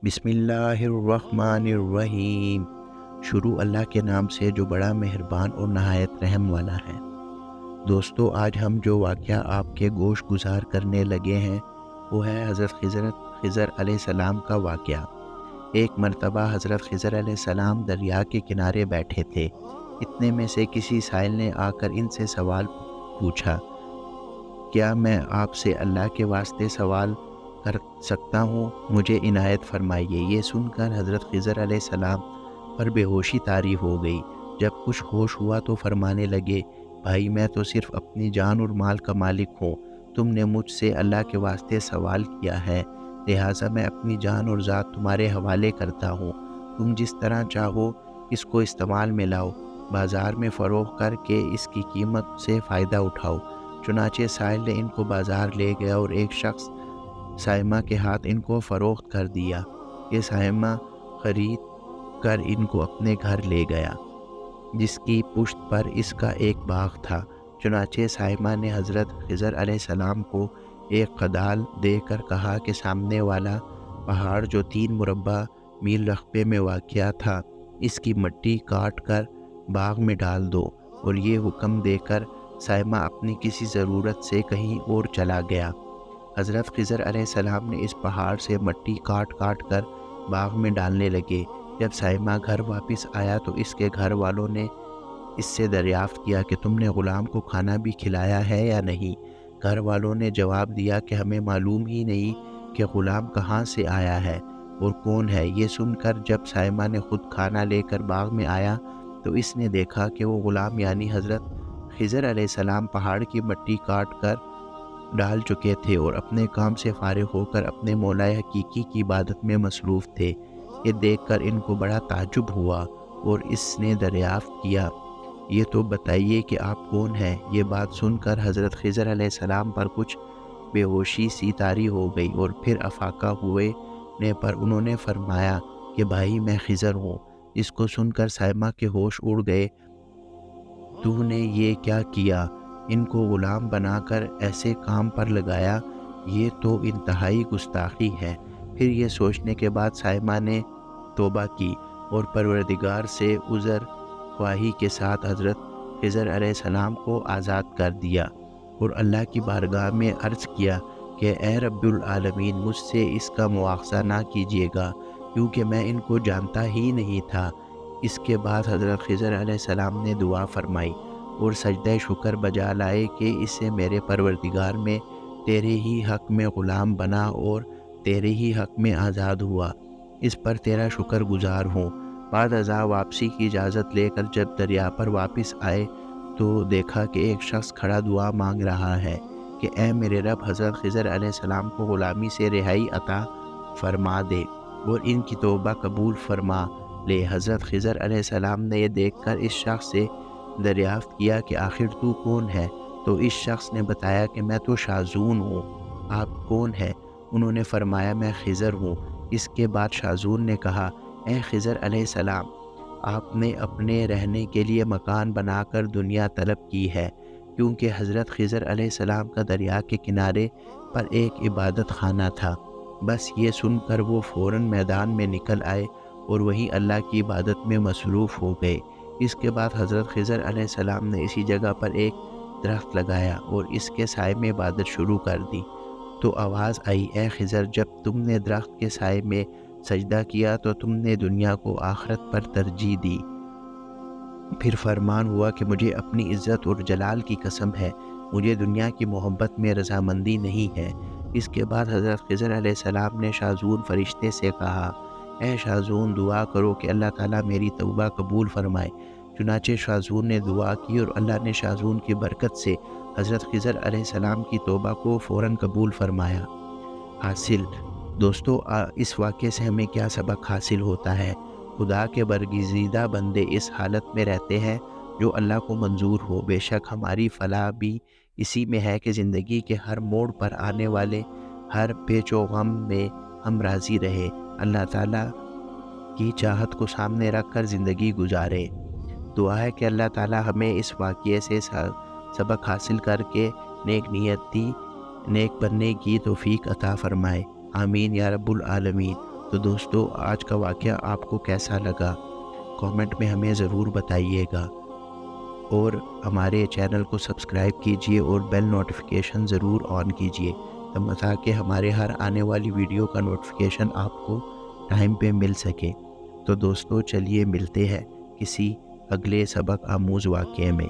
بسم اللہ الرحمن الرحیم۔ شروع اللہ کے نام سے جو بڑا مہربان اور نہایت رحم والا ہے۔ دوستو، آج ہم جو واقعہ آپ کے گوش گزار کرنے لگے ہیں وہ ہے حضرت خضر علیہ السلام کا واقعہ۔ ایک مرتبہ حضرت خضر علیہ السلام دریا کے کنارے بیٹھے تھے۔ اتنے میں سے کسی سائل نے آ کر ان سے سوال پوچھا، کیا میں آپ سے اللہ کے واسطے سوال کر سکتا ہوں؟ مجھے عنایت فرمائیے۔ یہ سن کر حضرت خضر علیہ السلام پر بے ہوشی طاری ہو گئی۔ جب کچھ ہوش ہوا تو فرمانے لگے، بھائی میں تو صرف اپنی جان اور مال کا مالک ہوں۔ تم نے مجھ سے اللہ کے واسطے سوال کیا ہے، لہٰذا میں اپنی جان اور ذات تمہارے حوالے کرتا ہوں۔ تم جس طرح چاہو اس کو استعمال میں لاؤ، بازار میں فروخت کر کے اس کی قیمت سے فائدہ اٹھاؤ۔ چنانچہ سائل نے ان کو بازار لے گیا اور ایک شخص سائمہ کے ہاتھ ان کو فروخت کر دیا۔ یہ سائمہ خرید کر ان کو اپنے گھر لے گیا، جس کی پشت پر اس کا ایک باغ تھا۔ چنانچہ سائمہ نے حضرت خضر علیہ السلام کو ایک کدال دے کر کہا کہ سامنے والا پہاڑ جو 3 مربع میل رقبے میں واقع تھا، اس کی مٹی کاٹ کر باغ میں ڈال دو، اور یہ حکم دے کر سائمہ اپنی کسی ضرورت سے کہیں اور چلا گیا۔ حضرت خضر علیہ السلام نے اس پہاڑ سے مٹی کاٹ کاٹ کر باغ میں ڈالنے لگے۔ جب سائمہ گھر واپس آیا تو اس کے گھر والوں نے اس سے دریافت کیا کہ تم نے غلام کو کھانا بھی کھلایا ہے یا نہیں؟ گھر والوں نے جواب دیا کہ ہمیں معلوم ہی نہیں کہ غلام کہاں سے آیا ہے اور کون ہے۔ یہ سن کر جب سائمہ نے خود کھانا لے کر باغ میں آیا تو اس نے دیکھا کہ وہ غلام یعنی حضرت خضر علیہ السلام پہاڑ کی مٹی کاٹ کر ڈال چکے تھے اور اپنے کام سے فارغ ہو کر اپنے مولا حقیقی کی عبادت میں مصروف تھے۔ یہ دیکھ کر ان کو بڑا تعجب ہوا اور اس نے دریافت کیا، یہ تو بتائیے کہ آپ کون ہیں؟ یہ بات سن کر حضرت خضر علیہ السلام پر کچھ بے ہوشی سی طاری ہو گئی اور پھر افاقہ ہوئے پر انہوں نے فرمایا کہ بھائی میں خضر ہوں۔ اس کو سن کر سائمہ کے ہوش اڑ گئے۔ تو نے یہ کیا کیا؟ ان کو غلام بنا کر ایسے کام پر لگایا، یہ تو انتہائی گستاخی ہے۔ پھر یہ سوچنے کے بعد سائمہ نے توبہ کی اور پروردگار سے عذر خواہی کے ساتھ حضرت خضر علیہ السلام کو آزاد کر دیا اور اللہ کی بارگاہ میں عرض کیا کہ اے رب العالمین، مجھ سے اس کا مواخذہ نہ کیجیے گا، کیونکہ میں ان کو جانتا ہی نہیں تھا۔ اس کے بعد حضرت خضر علیہ السلام نے دعا فرمائی اور سجدہ شکر بجا لائے کہ اسے میرے پروردگار میں تیرے ہی حق میں غلام بنا اور تیرے ہی حق میں آزاد ہوا، اس پر تیرا شکر گزار ہوں۔ بعد ازاں واپسی کی اجازت لے کر جب دریا پر واپس آئے تو دیکھا کہ ایک شخص کھڑا دعا مانگ رہا ہے کہ اے میرے رب، حضرت خضر علیہ السلام کو غلامی سے رہائی عطا فرما دے اور ان کی توبہ قبول فرما لے۔ حضرت خضر علیہ السلام نے یہ دیکھ کر اس شخص سے دریافت کیا کہ آخر تو کون ہے؟ تو اس شخص نے بتایا کہ میں تو شاذون ہوں۔ آپ کون ہیں؟ انہوں نے فرمایا میں خضر ہوں۔ اس کے بعد شاذون نے کہا، اے خضر علیہ السلام، آپ نے اپنے رہنے کے لیے مکان بنا کر دنیا طلب کی ہے، کیونکہ حضرت خضر علیہ السلام کا دریا کے کنارے پر ایک عبادت خانہ تھا۔ بس یہ سن کر وہ فوراً میدان میں نکل آئے اور وہیں اللہ کی عبادت میں مصروف ہو گئے۔ اس کے بعد حضرت خضر علیہ السلام نے اسی جگہ پر ایک درخت لگایا اور اس کے سائے میں عبادت شروع کر دی۔ تو آواز آئی، اے خضر، جب تم نے درخت کے سائے میں سجدہ کیا تو تم نے دنیا کو آخرت پر ترجیح دی۔ پھر فرمان ہوا کہ مجھے اپنی عزت اور جلال کی قسم ہے، مجھے دنیا کی محبت میں رضامندی نہیں ہے۔ اس کے بعد حضرت خضر علیہ السلام نے شاذون فرشتے سے کہا، اے شاذون، دعا کرو کہ اللہ تعالیٰ میری توبہ قبول فرمائے۔ چنانچہ شاذون نے دعا کی اور اللہ نے شاذون کی برکت سے حضرت خضر علیہ السلام کی توبہ کو فوراً قبول فرمایا۔ حاصل دوستو، اس واقعے سے ہمیں کیا سبق حاصل ہوتا ہے؟ خدا کے برگزیدہ بندے اس حالت میں رہتے ہیں جو اللہ کو منظور ہو۔ بے شک ہماری فلاح بھی اسی میں ہے کہ زندگی کے ہر موڑ پر آنے والے ہر پیچ و غم میں ہم راضی رہے، اللہ تعالیٰ کی چاہت کو سامنے رکھ کر زندگی گزارے۔ دعا ہے کہ اللہ تعالیٰ ہمیں اس واقعے سے سبق حاصل کر کے نیک بننے کی توفیق عطا فرمائے۔ آمین یا رب العالمین۔ تو دوستو آج کا واقعہ آپ کو کیسا لگا کامنٹ میں ہمیں ضرور بتائیے گا، اور ہمارے چینل کو سبسکرائب کیجئے اور بیل نوٹیفیکیشن ضرور آن کیجئے تاکہ ہمارے ہر آنے والی ویڈیو کا نوٹیفیکیشن آپ کو ٹائم پہ مل سکے۔ تو دوستو چلیے ملتے ہیں کسی اگلے سبق آموز واقعے میں۔